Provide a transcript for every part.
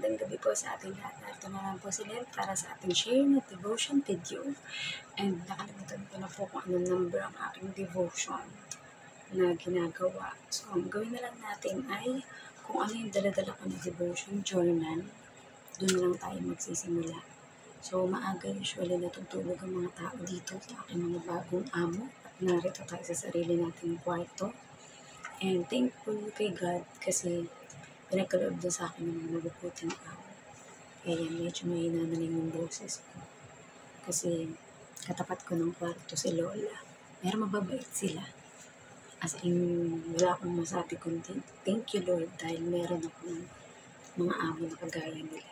Magandang gabi po sa ating lahat. Narito naman po si Len para sa ating share na devotion video. And nakalimutan ko na po kung anong number ang aking devotion na ginagawa. So, ang gawin na lang natin ay kung ano yung dala-dala ko na devotion journal, doon lang tayo magsisimula. So, maaga usually natutulog ang mga tao dito sa aking mga bagong amo at narito tayo sa sarili nating kwarto. And thankful kay God kasi pinagkaloob na sa akin ng mga mabubuting tao. Kaya medyo mahina na lang yung boses ko. Kasi katapat ko ng kwarto si Lola. Pero mababait sila. As in, wala akong masabi kundi thank you Lord dahil meron akong mga amo na kagaya nila.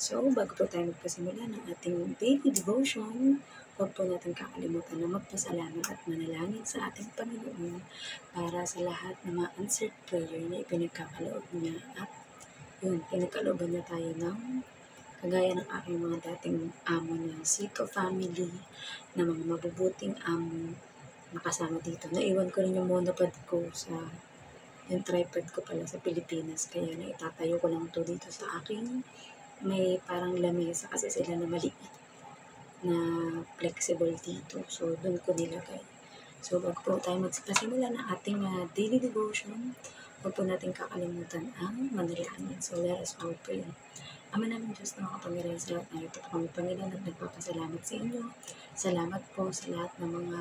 So, bago po tayo magpasimula ng ating daily devotion, huwag po natin kakalimutan na magpasalamat at manalangin sa ating Panginoon para sa lahat ng mga answered prayer na ipinagkakaloob niya at yun, pinagkalooban na tayo ng kagaya ng aking mga dating amo na Siko family, na mga mabubuting amo nakasama dito. Naiwan ko rin yung monopod ko yung tripod ko pala sa Pilipinas, kaya naitatayo ko lang to dito sa aking may parang lamesa kasi sila na maliit na flexible dito. So, doon ko nilagay. So, bago po tayo magpasimula ng ating daily devotion, huwag po natin kakalimutan ang manalangin. So, let us all pray. Ama namin Diyos na makapangyarihan sa lahat na ito po kami Panginoon at nagpapasalamat sa inyo. Salamat po sa lahat ng mga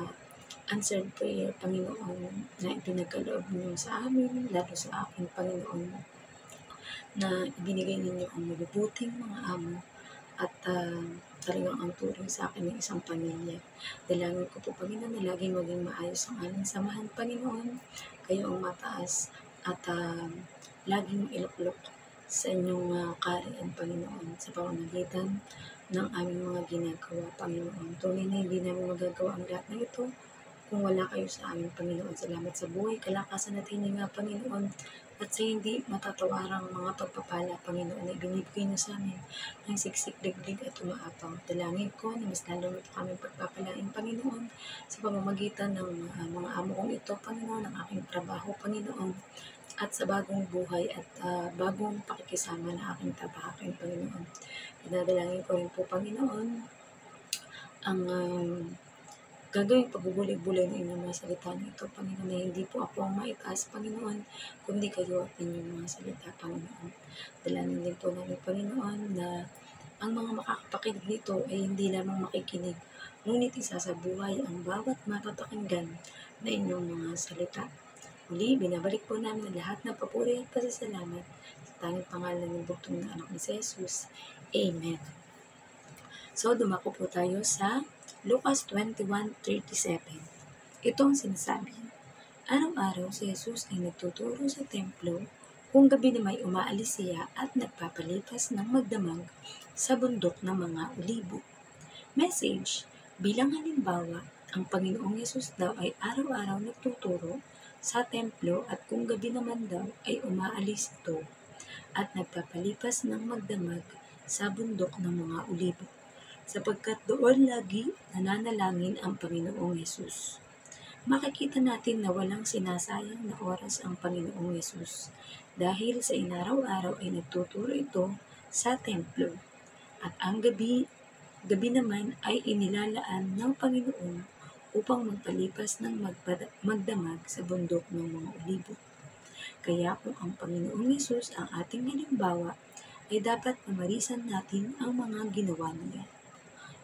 answered prayer, Panginoon, na ipinagkaloob niyo sa amin, lalo sa akin, Panginoon, na ibinigay ninyo ang mabubuting mga amo at talagang ang turing sa akin ng isang pamilya. Dalangin ko po, Panginoon, na laging maging maayos ang aming samahan, Panginoon. Kayo ang mataas at laging mailuklok sa inyong kaharian, Panginoon, sa pamamagitan ng aming mga ginagawa, Panginoon. Tunay na hindi namin magagawa ang lahat ng ito kung wala kayo sa amin, Panginoon. Salamat sa buhay, kalakasan at hininga, Panginoon, at sa hindi matatawarang mga pagpapala, Panginoon, na ibinibigay niyo sa amin ng siksik, digdig at umaapaw. Dalangin ko na mas lalo ito kami pagpapalain, Panginoon, sa pamamagitan ng mga amo kong ito, Panginoon, ng aking trabaho, Panginoon, at sa bagong buhay at bagong pakikisama na aking tabahakin, Panginoon. Pinadalangin ko rin po, Panginoon, ang gagawing pagbubulig-bulay ng inyong mga salita nito, Panginoon, na hindi po ako ang maitaas, Panginoon, kundi kayo at inyong mga salita, Panginoon. Dalangin din po namin, Panginoon, na ang mga makakapakinig nito ay hindi lamang makikinig, ngunit isasabuhay ang bawat mapapakinggan na inyong mga salita. Muli, binabalik po namin ang lahat ng papuri at pasasalamat sa tanging pangalan ng bugtong na anak ni Jesus. Amen. So, dumako po tayo sa Lucas 21:37. Ito ang sinasabi. Araw-araw si Jesus ay nagtuturo sa templo, kung gabi na may umaalis siya at nagpapalipas ng magdamag sa bundok ng mga olibo. Message, bilang halimbawa, ang Panginoong Jesus daw ay araw-araw nagtuturo sa templo at kung gabi naman daw ay umaalis ito at nagpapalipas ng magdamag sa bundok ng mga olibo, sapagkat doon lagi nananalangin ang Panginoong Yesus. Makikita natin na walang sinasayang na oras ang Panginoong Yesus dahil sa inaraw-araw ay nagtuturo ito sa templo at ang gabi naman ay inilalaan ng Panginoon upang magpalipas ng magdamag sa bundok ng mga olibo. Kaya kung ang Panginoong Yesus ang ating halimbawa, ay dapat namarisan natin ang mga ginawa niya.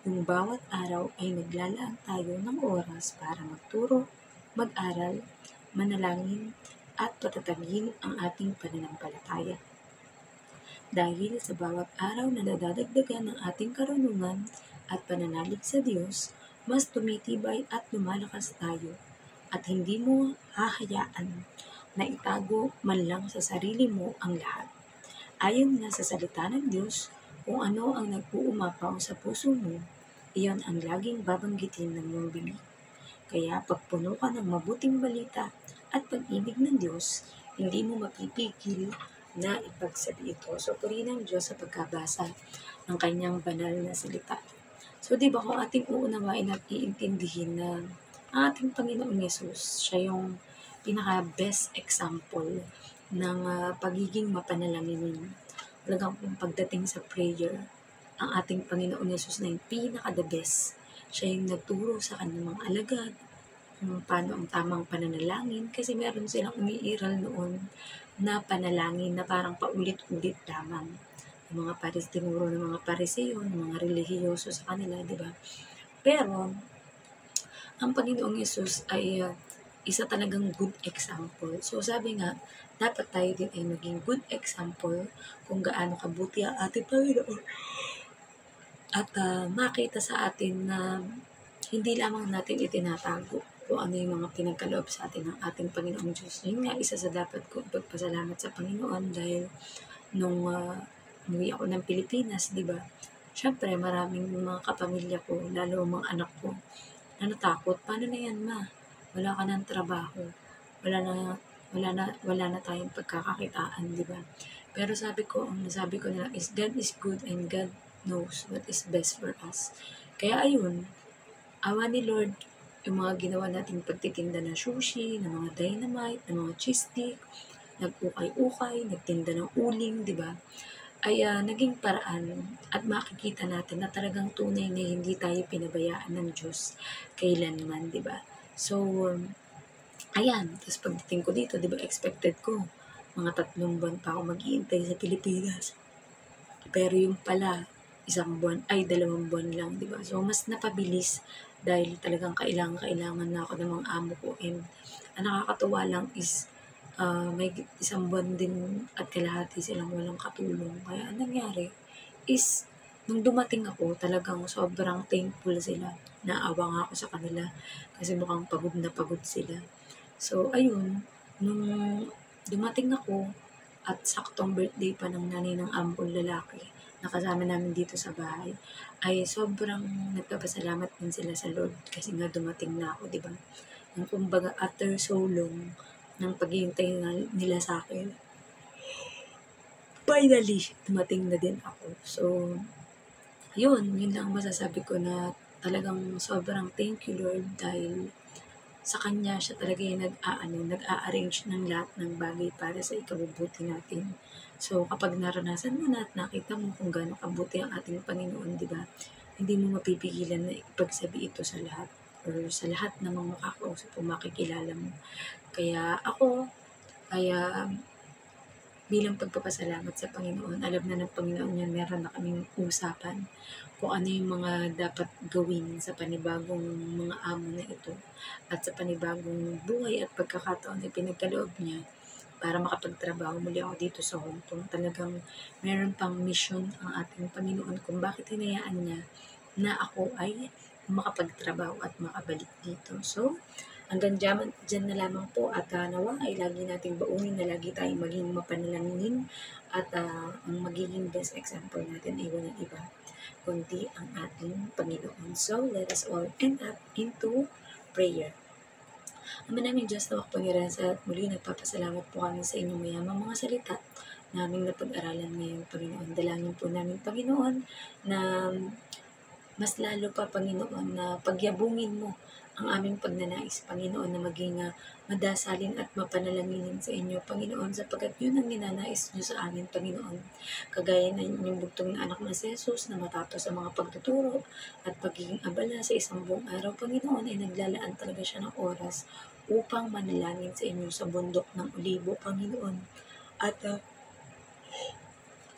Yung bawat araw ay naglalaan tayo ng oras para magturo, mag-aral, manalangin, at patatagin ang ating pananampalataya. Dahil sa bawat araw na nadadagdagan ng ating karunungan at pananalig sa Diyos, mas tumitibay at lumalakas tayo at hindi mo hahayaan na itago man lang sa sarili mo ang lahat. Ayon nga sa salita ng Diyos, kung ano ang nag-uumapaw sa puso mo, iyon ang laging babanggitin ng iyong bibig. Kaya pagpuno ka ng mabuting balita at pag-ibig ng Diyos, hindi mo mapipigil na ipagsabi ito. So, purihin ang Diyos sa pagkabasa ng kanyang banal na salita. So, di ba kung ating uunawain at iintindihin na ang ating Panginoong Yesus, siya yung pinaka-best example ng pagiging mapanalangin. talagang kung pagdating sa prayer, ang ating Panginoon Yesus na yung pinaka-the best. Siya yung nagturo sa kanyang mga alagad, kung paano ang tamang pananalangin, kasi meron silang umiiral noon na panalangin na parang paulit-ulit lamang. Yung mga tinuro ng mga Pariseo, ng mga relihiyoso sa kanila, di ba? Pero, ang Panginoong Yesus ay isa talagang good example. So sabi nga, dapat tayo din ay maging good example kung gaano kabuti ang ating Panginoon. At makita sa atin na hindi lamang natin itinatago kung ano yung mga pinagkaloob sa atin ng ating Panginoong Diyos. Yun nga, isa sa dapat ko pagpasalamat sa Panginoon dahil nung umuwi ako ng Pilipinas, di ba? Syempre, maraming mga kapamilya ko, lalo mga anak ko, na natakot. Paano na yan, ma? Wala ka ng trabaho. Wala na tayong pagkakakitaan, di ba? Pero ang nasabi ko na is God is good and God knows what is best for us. Kaya ayun, awa ni Lord, yung mga ginawa nating pagtitinda ng sushi, ng mga dynamite, ng mga cheese stick, nag-ukay-ukay, nagtinda ng uling, di ba? Ay naging paraan at makikita natin na talagang tunay na hindi tayo pinabayaan ng Diyos kailanman, di ba? So, ayan, tapos pagdating ko dito, di ba, expected ko, mga 3 buwan pa ako mag-iintay sa Pilipinas. Pero yung pala, 2 buwan lang, di ba? So, mas napabilis dahil talagang kailangan na ako ng mga amo ko. And ang nakakatuwa lang is, may 1 buwan din at kalahati silang walang katulong. Kaya ang nangyari is, nung dumating ako, talagang sobrang thankful sila. Naawa nga ako sa kanila kasi mukhang pagod na pagod sila. So, ayun, nung dumating ako at saktong birthday pa ng nanay ng amo kong lalaki, nakasama namin dito sa bahay, ay sobrang nagpapasalamat din sila sa Lord kasi nga dumating na ako, di ba? Yung kumbaga, after so long, ng paghihintay nila sa akin, finally, dumating na din ako. So, yun lang masasabi ko na talagang sobrang thank you Lord dahil sa Kanya siya talaga yung nag-a-arrange ng lahat ng bagay para sa ikabubuti natin. So, kapag naranasan mo na at nakita mo kung gaano kabuti ang ating Panginoon, di ba? Hindi mo mapipigilan na ipagsabi ito sa lahat or sa lahat ng mga makakausap o makikilala mo. Kaya bilang pagpapasalamat sa Panginoon, alam na ng Panginoon niya meron na kaming usapan kung ano yung mga dapat gawin sa panibagong mga amo na ito at sa panibagong buhay at pagkakataon na pinagkaloob niya para makapagtrabaho muli ako dito sa Hong Kong. Talagang meron pang mission ang ating Panginoon kung bakit hinayaan niya na ako ay makapagtrabaho at makabalik dito. So, hanggang dyan na lamang po at nawa ay lagi nating baunin na lagi tayong maging mapanalangin at ang magiging best example natin ay walang iba kundi ang ating Panginoon. So, let us all end up into prayer. Ama namin Diyos na makapangyarihan sa muli, nagpapasalamat po kami sa inyong mayamang mga salita naming napag-aralan ngayon, Panginoon. Dalangin po namin, Panginoon, na mas lalo pa, Panginoon, na pagyabungin mo ang aming pagnanais, Panginoon, na maging madasalin at mapanalanginin sa inyo, Panginoon, sapagkat yun ang ninanais nyo sa amin, Panginoon. Kagaya na inyong bugtong na anak na si Jesus na matapos sa mga pagtuturo at pagiging abala sa isang buong araw, Panginoon, ay naglalaan talaga siya ng oras upang manalangin sa inyo sa bundok ng Olibo, Panginoon. At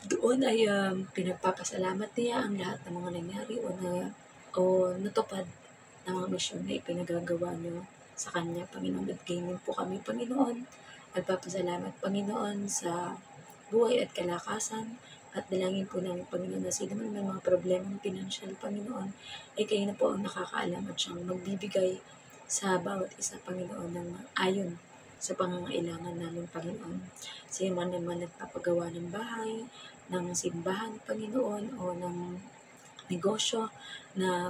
doon ay pinagpapasalamat niya ang lahat ng mga nangyari o natupad ng mga misyon na ipinagagawa niyo sa Kanya, Panginoon. At ganyan po kami, Panginoon. Nagpapasalamat, Panginoon, sa buhay at kalakasan. At dalangin po namin, Panginoon, na sino man may mga problemang pinansyal, Panginoon, ay kayo na po ang nakakaalam at siyang magbibigay sa bawat isa, Panginoon, ng ayon sa pangangailangan namin, Panginoon. Sino man naman nagpapagawa ng bahay, ng simbahan, Panginoon, o ng negosyo na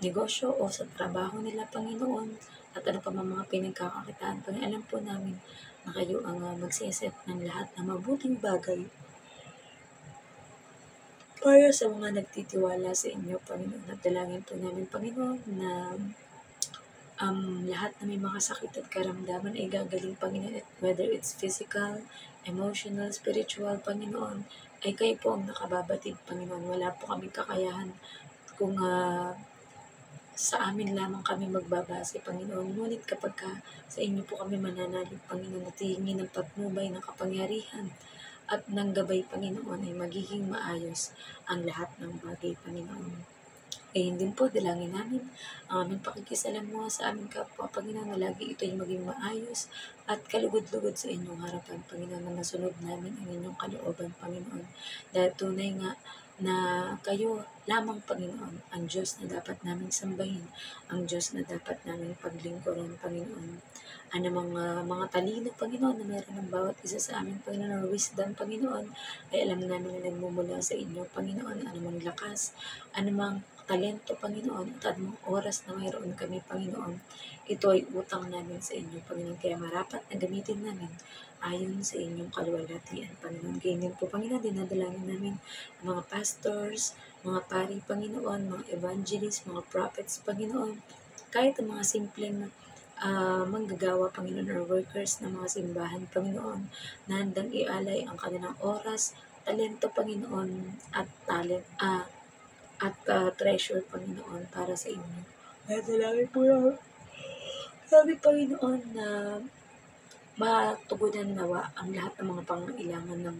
negosyo o sa trabaho nila, Panginoon, at ano pa mga pinagkakakitaan. Panginoon, alam po namin na kayo ang magsiset ng lahat ng mabuting bagay para sa mga nagtitiwala sa inyo, Panginoon. At dalangin po namin, Panginoon, na lahat na may mga sakit at karamdaman ay gagaling, Panginoon, at whether it's physical, emotional, spiritual, Panginoon, ay kayo po ang nakababatid, Panginoon. Wala po kaming kakayahan kung sa amin lamang kami magbabase, Panginoon. Ngunit kapag sa inyo po kami mananalig, Panginoon, at hihingi ng patnubay ng kapangyarihan at ng gabay, Panginoon, ay magiging maayos ang lahat ng bagay, Panginoon. Ayun din po, dalangin namin ang aming pakikisalamuha sa aming kapwa, Panginoon, na lagi ito'y maging maayos at kalugod-lugod sa inyong harapan, Panginoon, na masunod namin ang inyong kalooban, Panginoon. Dahil tunay nga na kayo lamang, Panginoon, ang Diyos na dapat naming sambahin, ang Diyos na dapat naming paglingkuran, Panginoon. Anumang mga talino, Panginoon, na meron ng bawat isa sa amin, Panginoon, wisdom, Panginoon, ay alam namin na nagmumula sa inyo, Panginoon. Anumang lakas, anumang talento, Panginoon, at anumang oras na mayroon kami, Panginoon, ito ay utang namin sa inyo, Panginoon. Kaya marapat na gamitin namin ayon sa inyong kaluwalhatian, Panginoon. Ganyan din po, Panginoon, dinadalangin namin ang mga pastors, mga pari, Panginoon, mga evangelists, mga prophets, Panginoon, kahit ang mga simpleng manggagawa, Panginoon, or workers ng mga simbahan, Panginoon, na handang ialay ang kanilang oras, talento, Panginoon, at treasure, Panginoon, para sa inyo. Kaya dalangin po namin, Panginoon, na matugunan nawa ang lahat ng mga pangangailangan ng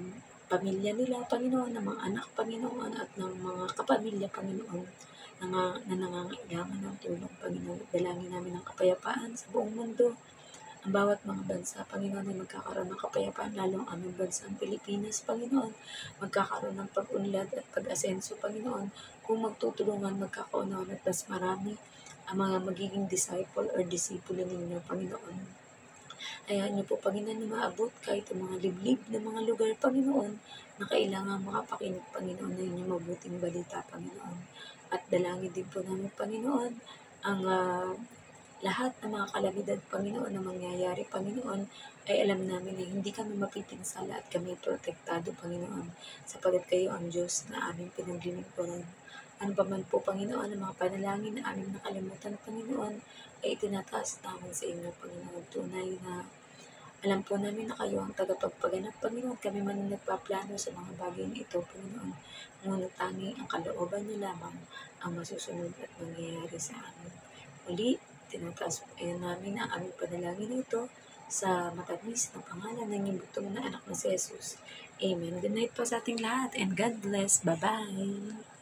pamilya nila, Panginoon, ng mga anak, Panginoon, at ng mga kapamilya, Panginoon, na nangangailangan ng tulong, Panginoon. Dalangin namin ang kapayapaan sa buong mundo. Ang bawat mga bansa, Panginoon, ay magkakaroon ng kapayapaan, lalo ang aming bansa, ang Pilipinas, Panginoon. Magkakaroon ng pag-unlad at pag-asenso, Panginoon. Kung magtutulungan, magkakaunawan at mas marami ang mga magiging disciple or disipulo ninyo, Panginoon. Hayaan niyo po, Panginoon, na maabot kahit ang mga liblib na mga lugar, Panginoon, na kailangan makapakinig, Panginoon, na inyong mabuting balita, Panginoon. At dalangin din po namin, Panginoon, ang lahat ng mga kalamidad, Panginoon, na mangyayari, Panginoon, ay alam namin na hindi kami mapipinsala at kami protektado, Panginoon, sapagat kayo ang Diyos na aming pinaglilingkuran. Ano pa man po, Panginoon, ang mga panalangin na aming nakalimutan, Panginoon, ay itinataas namin sa inyo, Panginoon. Tunay na alam po namin na kayo ang tagapagpaganap, Panginoon. Kami man ang nagpaplano sa mga bagay na ito, Panginoon. Ngunit tanging ang kalooban niyo lamang ang masusunod at mangyayari sa amin. Muli, tinataas namin ang aming panalangin na ito sa matamis na pangalan ng inyong butong na anak na si Jesus. Amen. Good night po sa ating lahat and God bless. Bye-bye.